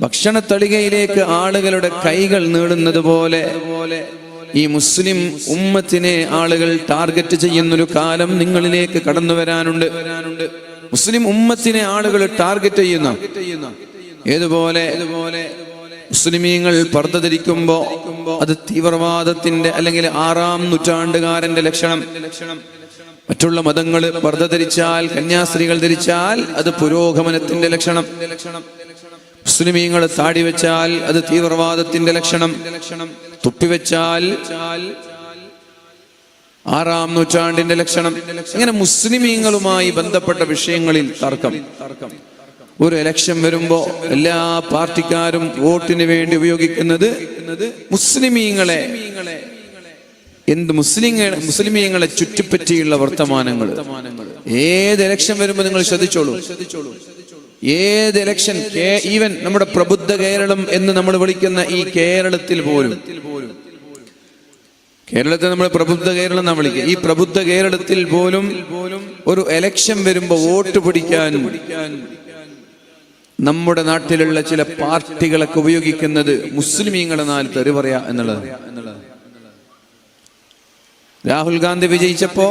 ഭക്ഷണത്തളികയിലേക്ക് ആളുകളുടെ കൈകൾ നീളുന്നത് പോലെ ഈ മുസ്ലിം ഉമ്മത്തിനെ ആളുകൾ ടാർഗറ്റ് ചെയ്യുന്നൊരു കാലം നിങ്ങളിലേക്ക് കടന്നു വരാനുണ്ട്. മുസ്ലിം ഉമ്മത്തിനെ ആളുകൾ ടാർഗറ്റ് ചെയ്യുന്ന ഏതുപോലെ മുസ്ലിമീങ്ങൾ പർദ്ദ ധരിക്കുമ്പോ അത് തീവ്രവാദത്തിന്റെ അല്ലെങ്കിൽ 6-ാം നൂറ്റാണ്ടുകാരന്റെ ലക്ഷണം. മറ്റുള്ള മതങ്ങൾ പർദ്ദ ധരിച്ചാൽ, കന്യാസ്ത്രീകൾ ധരിച്ചാൽ അത് പുരോഗമനത്തിന്റെ ലക്ഷണം. മുസ്ലിമീങ്ങൾ താടി വെച്ചാൽ അത് തീവ്രവാദത്തിന്റെ ലക്ഷണം. തുപ്പിവെച്ചാൽ 6-ാം നൂറ്റാണ്ടിന്റെ ലക്ഷണം. ഇങ്ങനെ മുസ്ലിമീങ്ങളുമായി ബന്ധപ്പെട്ട വിഷയങ്ങളിൽ തർക്കം. ഒരു ഇലക്ഷൻ വരുമ്പോ എല്ലാ പാർട്ടിക്കാരും വോട്ടിന് വേണ്ടി ഉപയോഗിക്കുന്നത് മുസ്ലിമീങ്ങളെ മുസ്ലിമീങ്ങളെ ചുറ്റിപ്പറ്റിയുള്ള വർത്തമാനങ്ങൾ. ഏത് ഇലക്ഷൻ വരുമ്പോ നിങ്ങൾ ശ്രദ്ധിച്ചോളൂ. ഏത് ഇലക്ഷൻ, ഈവൻ നമ്മുടെ പ്രബുദ്ധ കേരളം എന്ന് നമ്മൾ വിളിക്കുന്ന ഈ കേരളത്തിൽ പോലും, കേരളത്തെ നമ്മൾ പ്രബുദ്ധ കേരളം എന്നാണ് വിളിക്കുക. ഈ പ്രബുദ്ധ കേരളത്തിൽ പോലും ഒരു ഇലക്ഷൻ വരുമ്പോ വോട്ട് പിടിക്കാൻ നമ്മുടെ നാട്ടിലുള്ള ചില പാർട്ടികളൊക്കെ ഉപയോഗിക്കുന്നത് മുസ്ലിമീങ്ങളെ നാല് തെറി പറയാ എന്നുള്ളത്. രാഹുൽ ഗാന്ധി വിജയിച്ചപ്പോ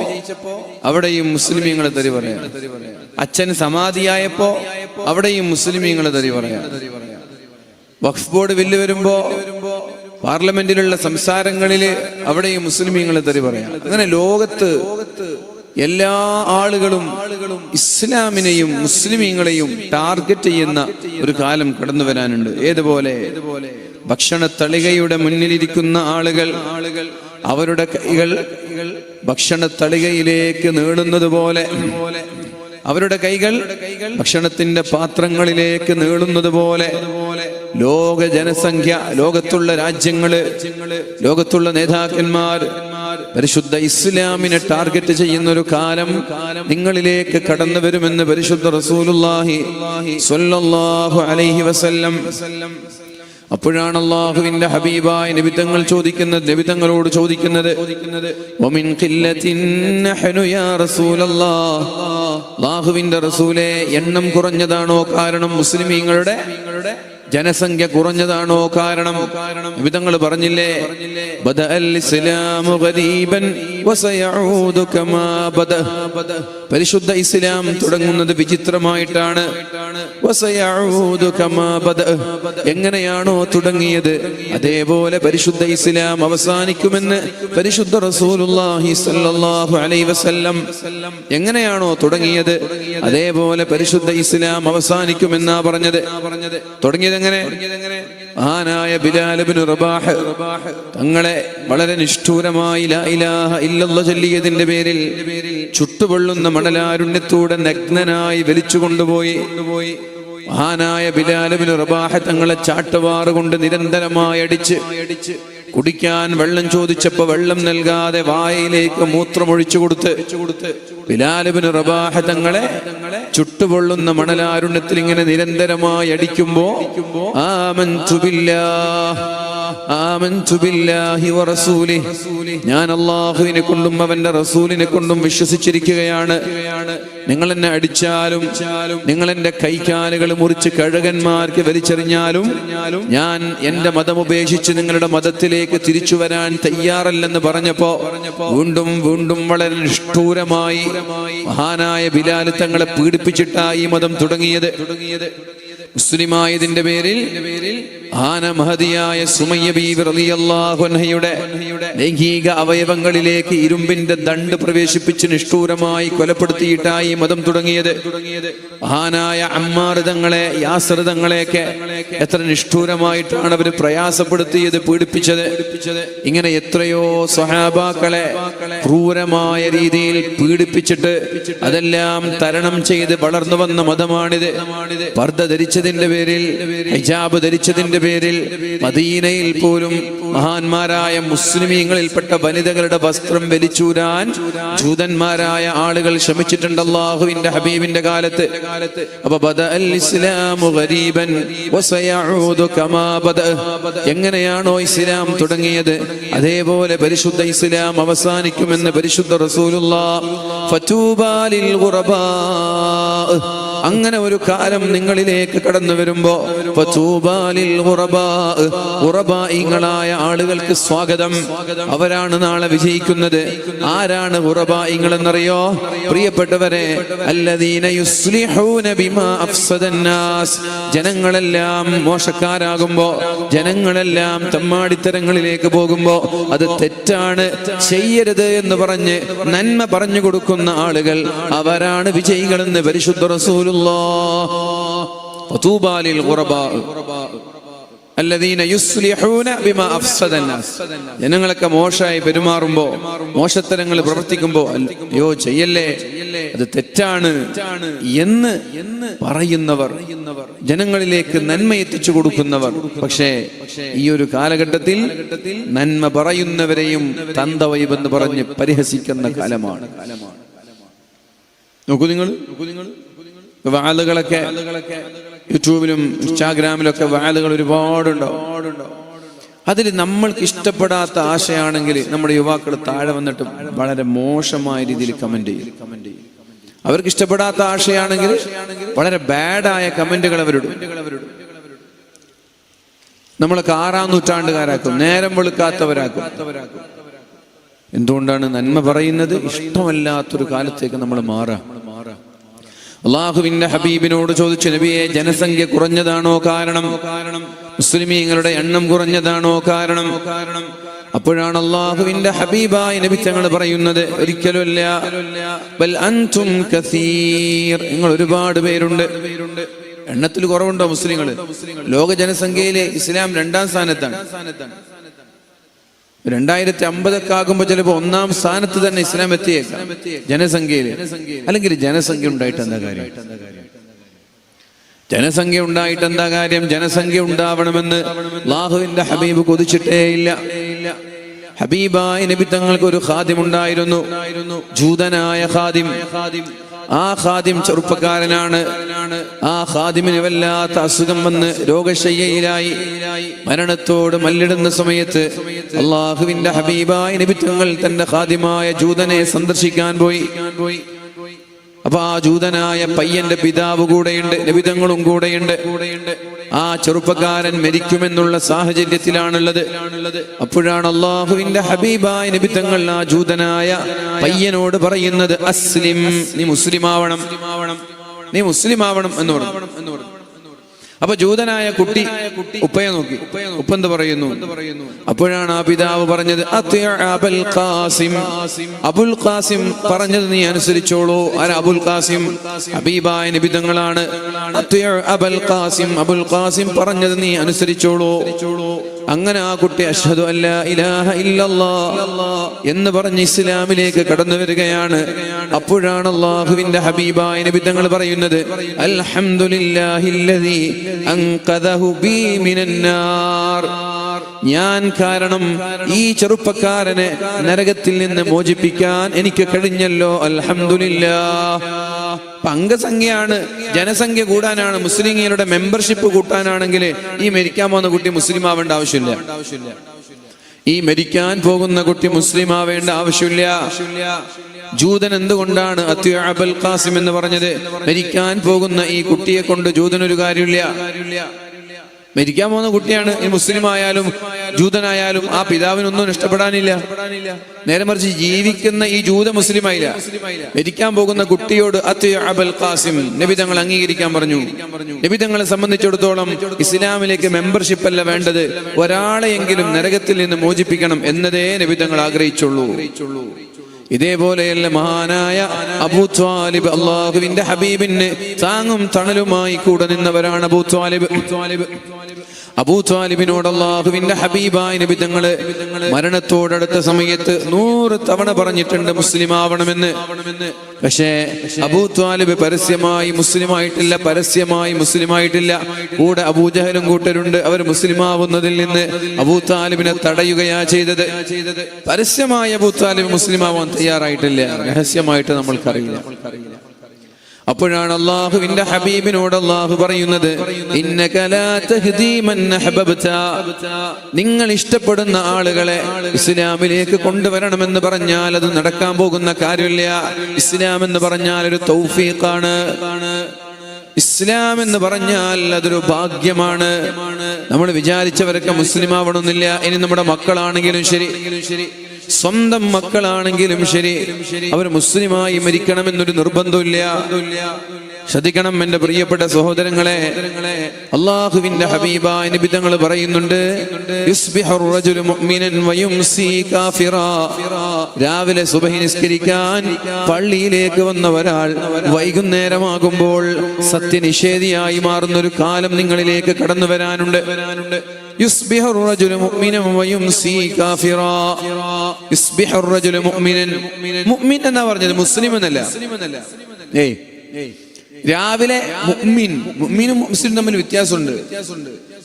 അവിടെയും മുസ്ലിമീങ്ങളെ തെറി പറയാ. അച്ഛൻ സമാധിയായപ്പോ അവിടെയും മുസ്ലിമീങ്ങളെ തെറി പറയാ. വഖഫ് ബോർഡ് ബില്ല് വരുമ്പോ പാർലമെന്റിലുള്ള സംസാരങ്ങളില് അവിടെയും മുസ്ലിമീങ്ങളെ തെറി പറയാം. അങ്ങനെ ലോകത്ത് എല്ലാ ആളുകളും ഇസ്ലാമിനെയും മുസ്ലിമീങ്ങളെയും ടാർഗറ്റ് ചെയ്യുന്ന ഒരു കാലം കടന്നു വരാനുണ്ട്. ഏതുപോലെ ഭക്ഷണത്തളികയുടെ മുന്നിലിരിക്കുന്ന ആളുകൾ അവരുടെ കൈകൾ ഭക്ഷണത്തളികയിലേക്ക് നീളുന്നത് പോലെ, അവരുടെ കൈകൾ ഭക്ഷണത്തിന്റെ പാത്രങ്ങളിലേക്ക് നീളുന്നത് പോലെ ലോക ജനസംഖ്യ, ലോകത്തുള്ള രാജ്യങ്ങള്, ലോകത്തുള്ള നേതാക്കന്മാർ പരിശുദ്ധ ഇസ്ലാമിനെ ടാർഗറ്റ് ചെയ്യുന്ന ഒരു കാലം നിങ്ങളിലേക്ക് കടന്നു വരുമെന്ന് പരിശുദ്ധ റസൂലുള്ളാഹി സ്വല്ലല്ലാഹു അലൈഹി വസല്ലം. അപ്പോഴാണ് അല്ലാഹുവിന്റെ ഹബീബായ നബിതങ്ങൾ നബിതങ്ങളോട് ചോദിക്കുന്നത്, വമിൻ ഖില്ലത്തിൻ നഹ്നു യാ റസൂലല്ലാഹ്, അല്ലാഹുവിന്റെ റസൂലേ, എണ്ണം കുറഞ്ഞതാണോ കാരണം? മുസ്ലിമീങ്ങളുടെ ജനസംഖ്യ കുറഞ്ഞതാണോ കാരണം? നബിതങ്ങൾ പറഞ്ഞില്ലേ, ബദഅൽ ഇസ്ലാമു ഗരീബൻ വസയഊദു കമാ ബദഅ, പരിശുദ്ധ ഇസ്ലാം തുടങ്ങുന്നത് വിചിത്രമായിട്ടാണ്. വസയഊദു കമാ ബദഅ, എങ്ങനെയാണോ തുടങ്ങിയത് അതേപോലെ പരിശുദ്ധ ഇസ്ലാം അവസാനിക്കുമെന്ന് പരിശുദ്ധ റസൂലുള്ളാഹി സ്വല്ലല്ലാഹു അലൈഹി വസല്ലം. എങ്ങനെയാണോ തുടങ്ങിയത് അതേപോലെ പരിശുദ്ധ ഇസ്ലാം അവസാനിക്കുമെന്നാ പറഞ്ഞത്. തുടങ്ങിയത് എങ്ങനെ? മഹാനായ ബിലാൽ ഇബ്നു റബാഹ് തങ്ങളെ വളരെ നിഷ്ഠൂരമായി ലാ ഇലാഹ ഇല്ലല്ലാഹ് ചൊല്ലിയതിന്റെ പേരിൽ ചുട്ടുപൊള്ളുന്ന മണലാരുണ്യത്തൂടെ നഗ്നനായി വലിച്ചു കൊണ്ടുപോയി. മഹാനായ ബിലാൽ ഇബ്നു റബാഹ് തങ്ങളെ ചാട്ടവാറ് കൊണ്ട് നിരന്തരമായി അടിച്ച് കുടിക്കാൻ വെള്ളം ചോദിച്ചപ്പോ വെള്ളം നൽകാതെ വായിലേക്ക് മൂത്രമൊഴിച്ചു കൊടുത്ത് ബിലാൽ ഇബ്നു റബാഹ് തങ്ങളെ ചുട്ടുപൊള്ളുന്ന മണലാരുണ്യത്തിൽ ഇങ്ങനെ നിരന്തരമായി അടിക്കുമ്പോ ആമൻതു ബില്ലാഹി വറസൂലിഹി, ഞാൻ അല്ലാഹുവിനെ കൊണ്ടും അവന്റെ റസൂലിനെ കൊണ്ടും വിശ്വസിച്ചിരിക്കുകയാണ്. നിങ്ങൾ എന്നെ അടിച്ചാലും നിങ്ങൾ എന്റെ കൈകാലുകൾ മുറിച്ച് കഴുകന്മാർക്ക് വലിച്ചെറിഞ്ഞാലും ഞാൻ എന്റെ മതം ഉപേക്ഷിച്ച് നിങ്ങളുടെ മതത്തിലേക്ക് തിരിച്ചു വരാൻ തയ്യാറല്ലെന്ന് പറഞ്ഞപ്പോ വീണ്ടും വളരെ നിഷ്ഠൂരമായി മഹാനായ ബിലാൽ തങ്ങളെ പീഡിപ്പിച്ചിട്ടായി ഈ മതം തുടങ്ങിയത്. മുസ്ലിമായതിന്റെ പേരിൽ മഹദിയായ സുമയ്യ ബീവി റളിയല്ലാഹു അൻഹയുടെ ലൈംഗിക അവയവങ്ങളിലേക്ക് ഇരുമ്പിന്റെ ദണ്ട് പ്രവേശിപ്പിച്ച് നിഷ്ഠൂരമായി കൊലപ്പെടുത്തിയിട്ടായി മതം തുടങ്ങിയത്. മഹാനായ അമ്മാർ തങ്ങളെ, യാസിർ തങ്ങളെയൊക്കെ എത്ര നിഷ്ഠൂരമായിട്ടാണ് അവർ പ്രയാസപ്പെടുത്തിയത്, പീഡിപ്പിച്ചത്. ഇങ്ങനെ എത്രയോ സ്വഹാബാക്കളെ ക്രൂരമായ രീതിയിൽ പീഡിപ്പിച്ചിട്ട് അതെല്ലാം തരണം ചെയ്ത് വളർന്നു വന്ന മതമാണിത്. പർദ്ദ ധരിച്ചതിന്റെ പേരിൽ, ഹിജാബ് ധരിച്ചതിന്റെ പേരിൽ മദീനയിൽ പോലും മഹാന്മാരായ മുസ്ലിമീങ്ങളിൽപ്പെട്ട വനിതകളുടെ വസ്ത്രം വലിച്ചൂരാൻ ജൂതന്മാരായ ആളുകൾ ശ്രമിച്ചിട്ടുണ്ട് അല്ലാഹുവിന്റെ ഹബീബിന്റെ കാലത്ത്. അപ്പൊ ബദഅൽ ഇസ്ലാമു ഗരീബൻ വസയഊദു കമാ ബദഅ, എങ്ങനെയാണോ ഇസ്ലാം തുടങ്ങിയത് അതേപോലെ പരിശുദ്ധ ഇസ്ലാം അവസാനിക്കുമെന്ന് പരിശുദ്ധ റസൂലുള്ളാഹ്. ഫതൂബാ ലിൽ ഗുറബാ, അങ്ങനെ ഒരു കാലം നിങ്ങളിലേക്ക് കടന്നു വരുമ്പോ ഫതൂബാലിൽ ഖുറബായിങ്ങളായ ആളുകൾക്ക് സ്വാഗതം. അവരാണ് നാളെ വിജയിക്കുന്നത്. ആരാണ് ഖുറബായിങ്ങൾ എന്നറിയോ പ്രിയപ്പെട്ടവരെ? അല്ലദീന യുസ്ലിഹൂന ബിമാ അഫ്സദന്നാസ്. ജനങ്ങളെല്ലാം മോശക്കാരാകുമ്പോ, ജനങ്ങളെല്ലാം തമ്മാടിത്തരങ്ങളിലേക്ക് പോകുമ്പോ, അത് തെറ്റാണ്, ചെയ്യരുത് എന്ന് പറഞ്ഞ് നന്മ പറഞ്ഞു കൊടുക്കുന്ന ആളുകൾ, അവരാണ് വിജയികളെന്ന് പരിശുദ്ധ റസൂലുള്ളാഹ്. ഫതൂബാലിൽ ഖുറബാ അല്ലദീന യുസ്ലിഹൂന ബിമാ അഫ്സദന്നാസ്. ജനങ്ങളൊക്കെ മോശമായി പെരുമാറുമ്പോ, മോശത്തരങ്ങൾ പ്രവർത്തിക്കുമ്പോ, അയ്യോ ചെയ്യല്ലേ, അത് തെറ്റാണ് എന്ന് പറയുന്നവർ, ജനങ്ങളിലേക്ക് നന്മ എത്തിച്ചു കൊടുക്കുന്നവർ. പക്ഷേ ഈ ഒരു കാലഘട്ടത്തിൽ നന്മ പറയുന്നവരെയും തന്തവൈബെന്ന് പറഞ്ഞ് പരിഹസിക്കുന്ന കാലമാണ്. നോക്കൂ നിങ്ങൾ, വാളുകളൊക്കെ യൂട്യൂബിലും ഇൻസ്റ്റാഗ്രാമിലൊക്കെ വാളുകൾ ഒരുപാടുണ്ടാവും. അതിൽ നമ്മൾക്ക് ഇഷ്ടപ്പെടാത്ത ആശയാണെങ്കിൽ നമ്മുടെ യുവാക്കൾ താഴെ വന്നിട്ട് വളരെ മോശമായ രീതിയിൽ കമന്റ് ചെയ്യും. അവർക്ക് ഇഷ്ടപ്പെടാത്ത ആശയാണെങ്കിൽ വളരെ ബാഡായ കമന്റുകൾ അവരിടും. നമ്മളൊക്കെ 6-ാം നൂറ്റാണ്ടുകാരാക്കും, നേരം വെളുക്കാത്തവരാക്കും. എന്തുകൊണ്ടാണ്? നന്മ പറയുന്നത് ഇഷ്ടമല്ലാത്തൊരു കാലത്തേക്ക് നമ്മൾ മാറാം. അള്ളാഹുവിന്റെ ഹബീബിനോട് ചോദിച്ചു, നബിയെ, ജനസംഖ്യ കുറഞ്ഞതാണോ കാരണം? മുസ്ലിമീങ്ങളുടെ എണ്ണം കുറഞ്ഞതാണോ കാരണം? അപ്പോഴാണ് അള്ളാഹുവിന്റെ ഹബീബായ നബി തങ്ങൾ പറയുന്നത്, ഒരിക്കലുമില്ല, ബൽ അൻതും കസീർ. നിങ്ങൾ ഒരുപാട് പേരുണ്ട്. എണ്ണത്തിൽ കുറവുണ്ടോ മുസ്ലിങ്ങൾ? ലോക ജനസംഖ്യയിലെ ഇസ്ലാം 2-ാം സ്ഥാനത്താണ്. 2050 ആകുമ്പോ ചിലപ്പോ 1-ാം സ്ഥാനത്ത് തന്നെ ഇസ്ലാം എത്തിയേക്കാം ജനസംഖ്യയില്. അല്ലെങ്കിൽ ജനസംഖ്യ ഉണ്ടായിട്ട് എന്താ കാര്യം? ജനസംഖ്യ ഉണ്ടായിട്ട് എന്താ കാര്യം? ജനസംഖ്യ ഉണ്ടാവണമെന്ന് അല്ലാഹുവിന്റെ ഹബീബ് കൊതിച്ചിട്ടേ ഇല്ല. ഹബീബായ നബി തങ്ങൾക്ക് ഒരു ഖാദിം ഉണ്ടായിരുന്നു, ജൂതനായ ഖാദിം. ആ ഖാദിം ചെറുപ്പക്കാരനാണ്. ആ ഖാദിമിന് വല്ലാത്ത അസുഖം വന്ന് രോഗശയ്യയിലായി മരണത്തോട് മല്ലിടുന്ന സമയത്ത് അള്ളാഹുവിന്റെ ഹബീബായ നബി തങ്ങൾ തന്റെ ഖാദിമായ ജൂതനെ സന്ദർശിക്കാൻ പോയി. അപ്പൊ ആ ജൂതനായ പയ്യന്റെ പിതാവ് കൂടെയുണ്ട്, നബി തങ്ങളും കൂടെയുണ്ട്. ആ ചെറുപ്പക്കാരൻ മരിക്കുമെന്നുള്ള സാഹചര്യത്തിലാണുള്ളത്. അപ്പോഴാണ് അള്ളാഹുവിന്റെ ഹബീബായ നബി തങ്ങൾ ആ ജൂതനായ പയ്യനോട് പറയുന്നത്, അസ്ലിം, നീ മുസ്ലിം ആവണം, നീ മുസ്ലിം ആവണം എന്ന് പറഞ്ഞു. അപ്പൊ ജൂതനായ കുട്ടി ഉപ്പയെ നോക്കി. ഉപ്പ എന്ത് പറയുന്നു? അപ്പോഴാണ് ആ പിതാവ് പറഞ്ഞത്, അബുൽ ഖാസിം, അബുൽ ഖാസിം പറഞ്ഞത് നീ അനുസരിച്ചോളൂ. ആരാ അബുൽ ഖാസിം? ഹബീബായ നബി തങ്ങളാണ്. അബുൽ ഖാസിം, അബുൽ ഖാസിം പറഞ്ഞത് നീ അനുസരിച്ചോളൂ. അങ്ങനെ ആ കുട്ടി അഷ്ഹദു അല്ലാ ഇലാഹ ഇല്ലല്ലാഹ് എന്ന് പറഞ്ഞ് ഇസ്ലാമിലേക്ക് കടന്നു വരികയാണ്. അപ്പോഴാണ് അല്ലാഹുവിന്റെ ഹബീബായ നബി തങ്ങൾ പറയുന്നത്, അൽഹംദുലില്ലാഹില്ലദീ അൻഖദഹു ബി മിനന്നാർ. ഞാൻ കാരണം ഈ ചെറുപ്പക്കാരനെ നരകത്തിൽ നിന്ന് മോചിപ്പിക്കാൻ എനിക്ക് കഴിഞ്ഞല്ലോ, അൽഹംദുലില്ലാഹ്. അംഗസംഖ്യയാണ്, ജനസംഖ്യ കൂടാനാണ്, മുസ്ലിങ്ങളുടെ മെമ്പർഷിപ്പ് കൂട്ടാനാണെങ്കിൽ ഈ മരിക്കാൻ പോകുന്ന കുട്ടി മുസ്ലിം ആവേണ്ട ആവശ്യമില്ല. ഈ മരിക്കാൻ പോകുന്ന കുട്ടി മുസ്ലിം ആവേണ്ട ആവശ്യമില്ല. ജൂതൻ എന്തുകൊണ്ടാണ് അബുൽ ഖാസിം എന്ന് പറഞ്ഞത്? മരിക്കാൻ പോകുന്ന ഈ കുട്ടിയെ കൊണ്ട് ജൂതനൊരു കാര്യമില്ല. മരിക്കാൻ പോകുന്ന കുട്ടിയാണ്. ഈ മുസ്ലിം ആയാലും ജൂതനായാലും ആ പിതാവിനൊന്നും ഇഷ്ടപ്പെടാനില്ല. നേരെ മറിച്ച് ജീവിക്കുന്ന ഈ ജൂത മുസ്ലിം ആയില്ല. മരിക്കാൻ പോകുന്ന കുട്ടിയോട് അബുൽ ഖാസിം നബി തങ്ങൾ അംഗീകരിക്കാൻ പറഞ്ഞു. നബി തങ്ങളെ സംബന്ധിച്ചിടത്തോളം ഇസ്ലാമിലേക്ക് മെമ്പർഷിപ്പ് അല്ല വേണ്ടത്, ഒരാളെയെങ്കിലും നരകത്തിൽ നിന്ന് മോചിപ്പിക്കണം എന്നതേ നബി തങ്ങൾ ആഗ്രഹിച്ചുള്ളൂ. ഇതേപോലെയല്ല മഹാനായ അബൂ ത്വാലിബ്, അല്ലാഹുവിന്റെ ഹബീബിന് താങ്ങും തണലുമായി കൂടെ നിന്നവരാണ് അബൂ ത്വാലിബ്. അബൂ ത്വാലിബിനോട് അല്ലാഹുവിന്റെ ഹബീബായ നബി തങ്ങള് മരണത്തോടടുത്ത സമയത്ത് 100 തവണ പറഞ്ഞിട്ടുണ്ട് മുസ്ലിം ആവണമെന്ന്. പക്ഷേ അബൂ ത്വാലിബ് പരസ്യമായി മുസ്ലിമായിട്ടില്ല, പരസ്യമായി മുസ്ലിമായിട്ടില്ല. കൂടെ അബൂജഹലും കൂട്ടരുണ്ട്. അവർ മുസ്ലിം ആവുന്നതിൽ നിന്ന് അബൂ ത്വാലിബിനെ തടയുകയാ ചെയ്തത്. പരസ്യമായി അബൂ ത്വാലിബ് മുസ്ലിം ആവാൻ തയ്യാറായിട്ടില്ല, രഹസ്യമായിട്ട് നമ്മൾക്കറിയില്ല. അപ്പോഴാണ് അല്ലാഹുവിന്റെ ഹബീബിനോട് അല്ലാഹു പറയുന്നത്, ഇന്നക ലാ തഹ്ദീ മൻ അഹ്ബബ്ത. നിങ്ങൾ ഇഷ്ടപ്പെടുന്ന ആളുകളെ ഇസ്ലാമിലേക്ക് കൊണ്ടുവരണമെന്ന് പറഞ്ഞാൽ അത് നടക്കാൻ പോകുന്ന കാര്യമില്ല. ഇസ്ലാം എന്ന് പറഞ്ഞാൽ ഒരു തൗഫീഖാണ്. ഇസ്ലാം എന്ന് പറഞ്ഞാൽ അതൊരു ഭാഗ്യമാണ്. നമ്മൾ വിചാരിച്ചവരൊക്കെ മുസ്ലിം ആവണമെന്നില്ല. ഇനി നമ്മുടെ മക്കളാണെങ്കിലും ശരി, സ്വന്തം മക്കളാണെങ്കിലും ശരി, അവർ മുസ്ലിമായി മരിക്കണമെന്നൊരു നിർബന്ധമില്ല. ശ്രദ്ധിക്കണം എന്റെ പ്രിയപ്പെട്ട സഹോദരങ്ങളെ. അല്ലാഹുവിന്റെ ഹബീബായ നബി തങ്ങൾ പറയുന്നുണ്ട്, യുസ്ബിഹുർ റജുലു മുഅ്മിനൻ വയുംസി കാഫിറാ. രാവിലെ സുബഹി നിസ്കരിക്കാൻ പള്ളിയിലേക്ക് വന്ന ഒരാൾ വൈകുന്നേരമാകുമ്പോൾ സത്യനിഷേധിയായി മാറുന്ന ഒരു കാലം നിങ്ങളിലേക്ക് കടന്നു വരാനുണ്ട്. യുസ്ബിഹുർ റജുലു മുഅ്മിനൻ വയുംസി കാഫിറാ. യുസ്ബിഹുർ റജുലു മുഅ്മിനൻ, മുഅ്മിൻ എന്നാ പറഞ്ഞത്, മുസ്ലിം എന്നല്ല. രാവിലെ മുഅ്മിനും മുസ്ലിം തമ്മിൽ വ്യത്യാസമുണ്ട്.